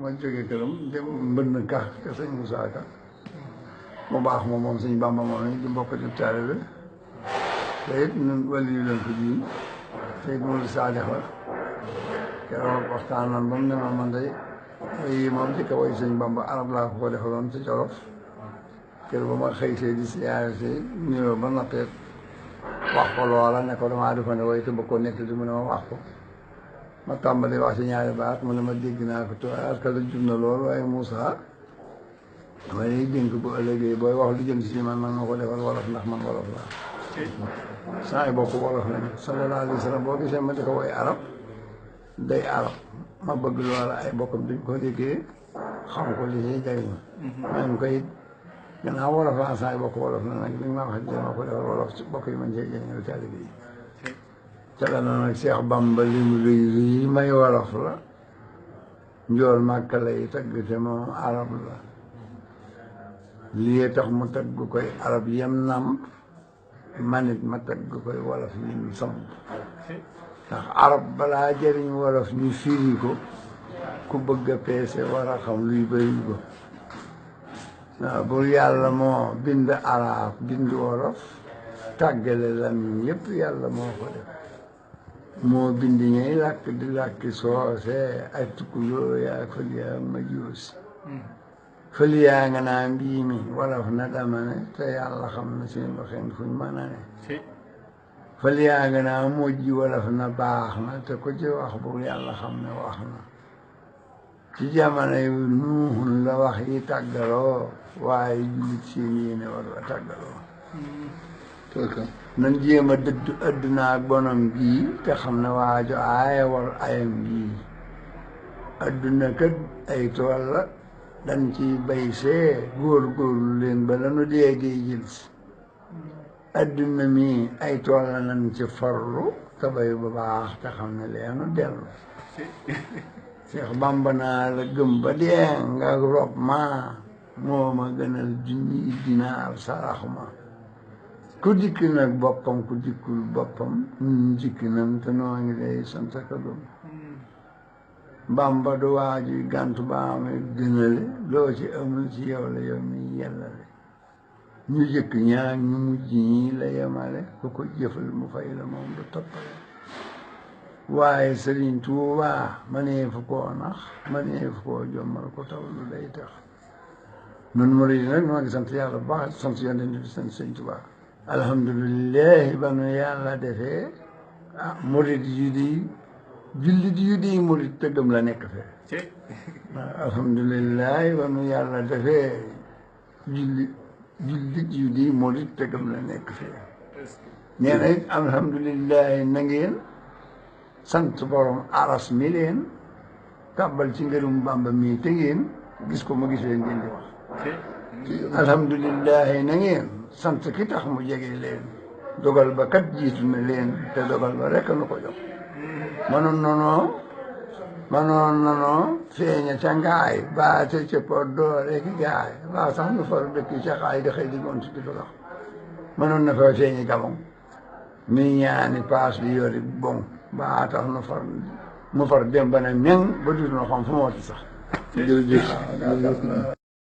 ma jógee këram dem mbënn ka sëñ Moussa Ka mu baax moom sëñ Bamba moom it di mbokk di taalibe te it ñun wàllu yu leen ko jiiñ te it mu saadix la keroog waxtaan nan ba mu ne ma man day yi moom ci kaw ay sëñ Bamba arab laa ko defaloon ci Jolof keroog ba ma xëy see di siyaare see nuyoo ba noppee wax ko loola ne ko damaa defoon ne way te bëgg koo nekk di mu ne ma wax ko ma tàmbali wax ci ñaari baat mu ne ma dégg naa ko tuwaat ka la jub na lool waaye Moussa dama lay dénk bu ëllëgee booy wax lu jëm si man ma ko defal wolof ndax man wolof laa saa yi bokk wolof lañu sallallahu alayhi wa sallam boo gisee ma di ko woy arab day arab ma bëgg loola ay bokkam duñ ko déggee xam ko li ciy jariñ man koy gannaaw wolof laa saa yi bokk wolof la nag li ma wax ma ko defal wolof bokk yi man cee jëriñoo taalibe yi ca la na nag Cheikh Bamba li mu luy may wolof la njool Màkka lay tagg te moom arab la lii tax mu tagg koy arab yem nam manit ma tagg koy wolof yi mu samp ndax arab balaa jëriñ wolof ñu firi ko ku bëgg a peese war a xam luy bëri ko waaw bu yàlla moo bind arab bind wolof tàggale lamiñ yëpp yàlla moo ko def moo bind ñay làkk di làkki soose ay tukkuloo yaa fël yaa majuus fël yaa nga naa mbii mi wolof na dama ne te yàlla xam na seen waxeen fuñ mën a ne fël yaa nga naa mujj wolof na baax na te ko ci wax bu yàlla xam ne wax na ci jamono yu nuuxun la wax yi tàggaloo waaye jullit seen yéene war a tàggaloo nan jéem a dëdd adduna ak bonam gii te xam ne waajo aaya war ayam gii adduna kat ay tool la dañ ciy bay see góor-góorlu leen ba lanu déegee jël si adduna mi ay tool la nan ci farlu te bay ba baax te xam ne leenu dellu Seex Bamba naa la gëm ba dee nga rob ma moo ma gënal junni dinaar sarax ma ku dikk nag boppam ku dikkul boppam ñun dikk nan te noo ngi lay sant ka gëm Bamba du waaji gàntu ba amee gënale loo ci amul ci yow la yow mi yellale ñu jëkk ñaar ñu mujj ñi la yemale ku ko jëfal mu fay la moom du toppale waaye Sëriñ Tuubaa manee fu koo nax manee fu koo jommal ko taw lu day tax nun murid nag noo ngi sant yàlla bu baax sant yonent bi sant Sëriñ Tuubaa alhamdulillahi ba nu yàlla defee murid yu di jullit yu di murid te gëm la nekk fee alhamdulillahi ba nu yàlla defee jullit yu di murid te gëm la nekk fee nee na it alhamdulillahi na ngeen sant borom aras mi leen tàbbal ci ngërum Bàmba mi te ngeen gis ko ma gis leen ngeen di wax alhamdulillahi na ngeen sant ki tax mu jege leen dogal ba kat jiitu na leen te dogal ba rekk nu ko jox manoon nanoo feeña ca ngaay baa te ca pot doore ki gaay baa sax nu far dëkk ca xaay di xëy di gont di dogax mënoon na fa feeñi gabon mi ñaani paas bi yori bon baa tax nu far dem ba ne ñang ba dut na xam fu mu wati sax jërëjëf